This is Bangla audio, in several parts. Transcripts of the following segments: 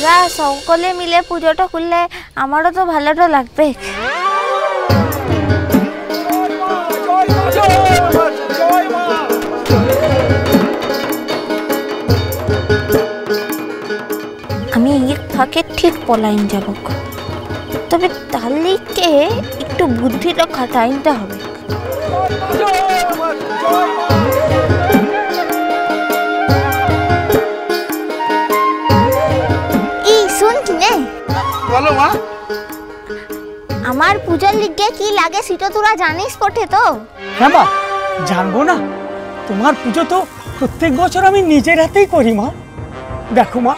আমরা সকলে মিলে পুজোটা করলে আমারও তো ভালোটা লাগবে। আমি এই ফাঁকে ঠিক পলাইন যাব, তবে তার লিগে একটু বুদ্ধিটা খাটাইতে হবে। এই শুন কিনে বলো মা। আমার পূজার লিগে কি লাগে সেটা তোরা জানিস বটে তো? হ্যাঁ মা, জানবো না? তোমার পুজো তো প্রত্যেক বছর আমি নিজের হাতেই করি মা। দেখো মা,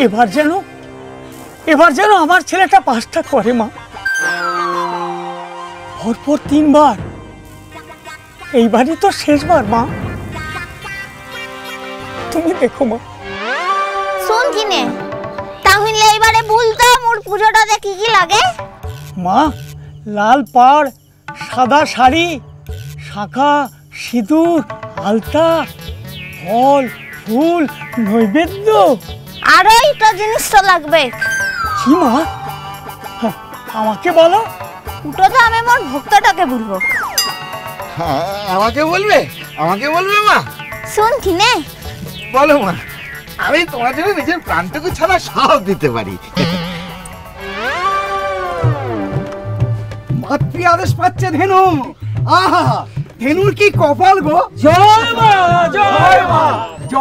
এবার যেন আমার ছেলেটা পাঁচটা করে মা, পরপর 3 বার। এইবারই তো শেষবার মা, তুমি দেখো মা। শুন কিনে, তাহলে এবারে বলতো মোর পুজোটাতে কি কি লাগে? মা, লাল পাড়, সাদা শাড়ি, শাখা, সিঁদুর, আলতা, ফল, ফুল, নৈবেদ্য। আরো একটা জিনিস তো লাগবে। কি মা? আমাকে বলো। ওটা তো আমি মোর ভক্তটাকে বলবো। আমাকে বলবে? আমাকে বলবে মা? শুন কিনে, বলো মা। আমি তোমার জন্য নিজের প্রাণটুকু ছাড়া সব দিতে পারি। মাতৃ আদেশ পাচ্ছে ধেনু। আহা, ধেনুর কি কপাল গো। জয় মা, জয় মা।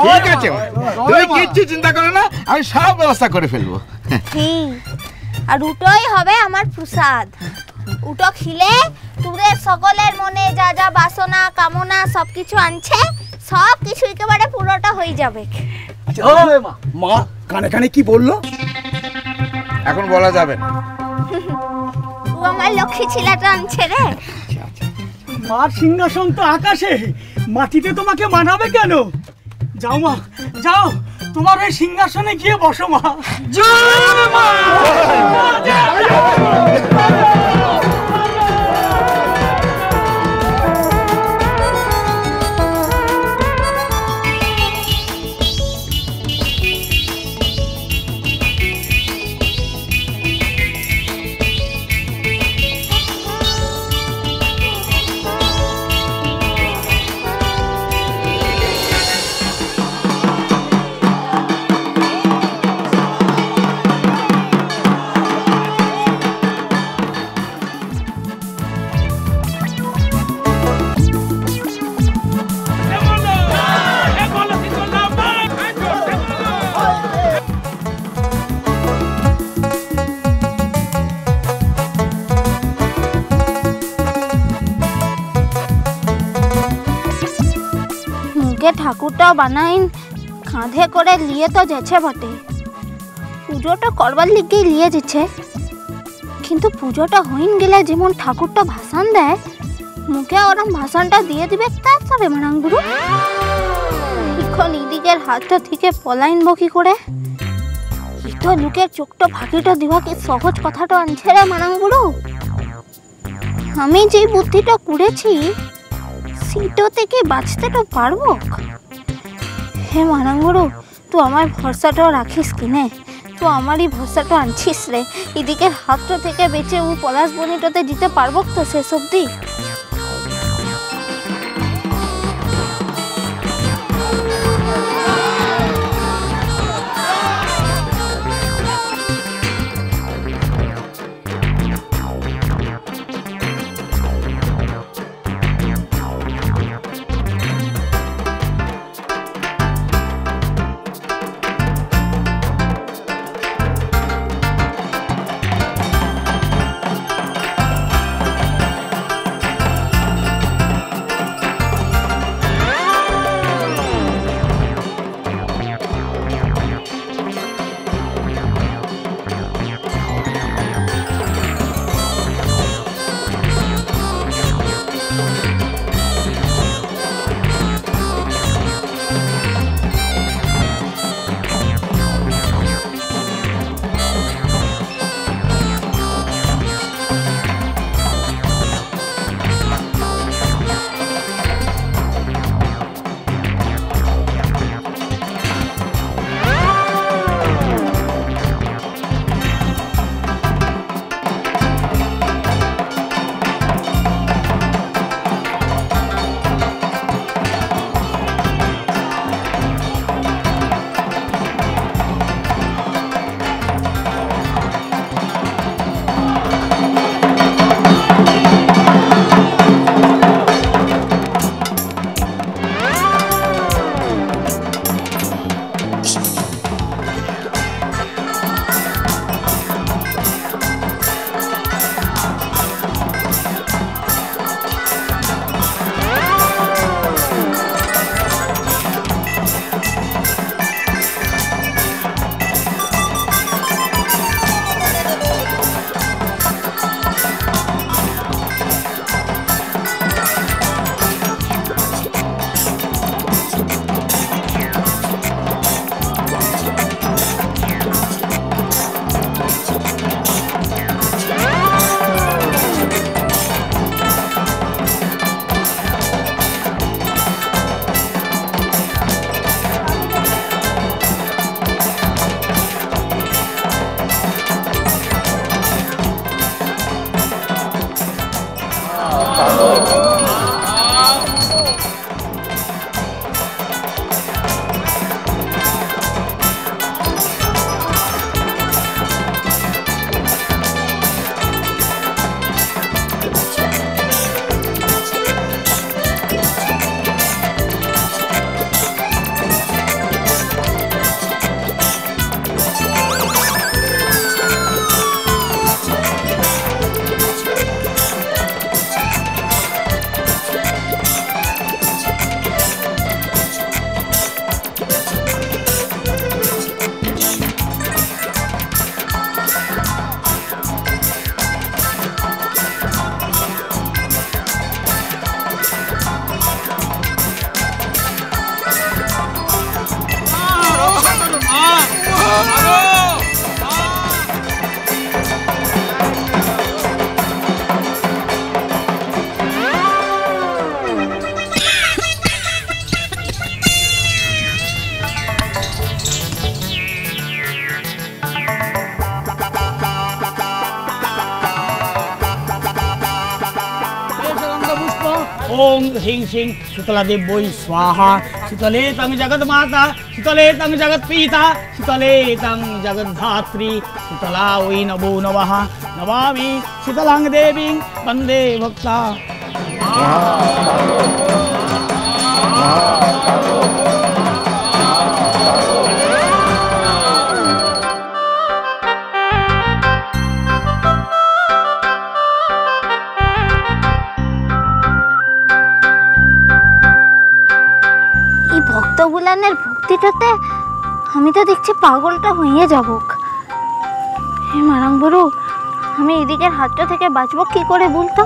ঠিক আছে, তুমি কিচ্ছু চিন্তা করো না, আমি সব ব্যবস্থা করে ফেলবো। আর উটোই হবে আমার প্রসাদ। উটো খিলে তোদের সকলের মনে যা যা বাসনা কামনা সবকিছু আনছে, সব কিছু একেবারে পুরোটা হয়ে যাবে। জয় মা। মা কানে কানে কি বললো? এখন বলা যাবে না। ও আমার লক্ষ্মী ছেলেটা আনছে রে। মার সিংহাসন তো আকাশে, মাটিতে তোমাকে মানাবে কেন? যাও মা, যাও, তোমার ওই সিংহাসনে গিয়ে বসো মা। জয় মা। ঠাকুরটাও বানাইন কাঁধে করে লিয়ে তো যাচ্ছে বটে, পুজোটা করবার লিগেই লিয়ে যাচ্ছে। কিন্তু পুজোটা হইন গেলে যেমন ঠাকুরটা ভাষণ দেয়, মুখে ওরম ভাষণটা দিয়ে দিবে তার তবে মানাঙ্গুরু। এখন ইদিকের হাতটা থেকে পলাইন বকি করে, তো লোকের চোখটা ফাঁকিটা দিবা কি সহজ কথাটা আনছে রে মানাঙ্গুরু। আমি যে বুদ্ধিটা করেছি সেটা থেকে বাঁচতে তো পারবো। হে মানাঙ্গুরু, তুই আমার ভরসাটা রাখিস কিনে, তুই আমারই ভরসাটা আনছিস রে। এদিকে হাতটা থেকে বেঁচে ও পলাশ বনিটাতে দিতে পারবো তো শেষ অব্দি? ওং হ্রিং শ্রিং শীতলা দেব্যই স্বাহা শীতলে তং জগৎ মাতা শীতলে তং জগৎ পিতা শীতলে তং জগৎ ধাত্রী শীতলা ওই নমো নমঃ নমামি শীতলাং দেবীং বন্দে ভক্তা। এই ভক্তগুলানের ভক্তিটাতে আমি তো দেখছি পাগলটা হয়ে যাব। হে মারাং বড়ু, আমি এদিকের হাতটা থেকে বাঁচবো কি করে বলতো?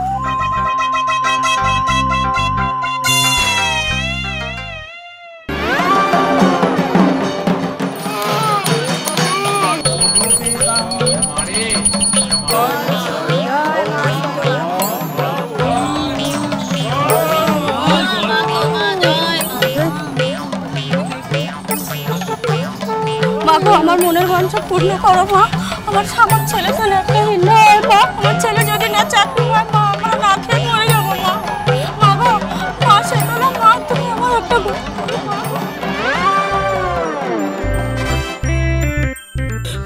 আমার মনের বাঞ্ছা পূর্ণ করো মা। আমার ছেলে একটা হিন্দু মা, আমার ছেলে যদি না চাকরি হয় মা, আমরা না খেয়ে মরে যাবো মা। মা গো, মা শীতলা মা, তুমি আমার একটা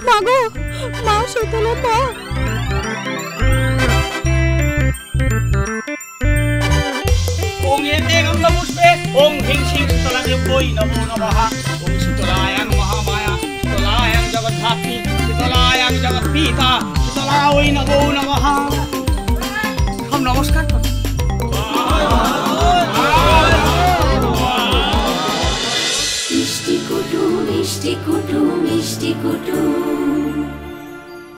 মা গো, মা শীতলা মা। ওং এতে গন্ধপুষ্পে ওং হ্রিং শ্রিং শীতলা দেব্যই নমো নমঃ ওং শীতলায়াং মহামায়া শীতলায়াং জগদ্ধাত্রী শীতলায়াং জগৎ পিতা শীতলা ওই নমো নমঃ। সব নমস্কার করো।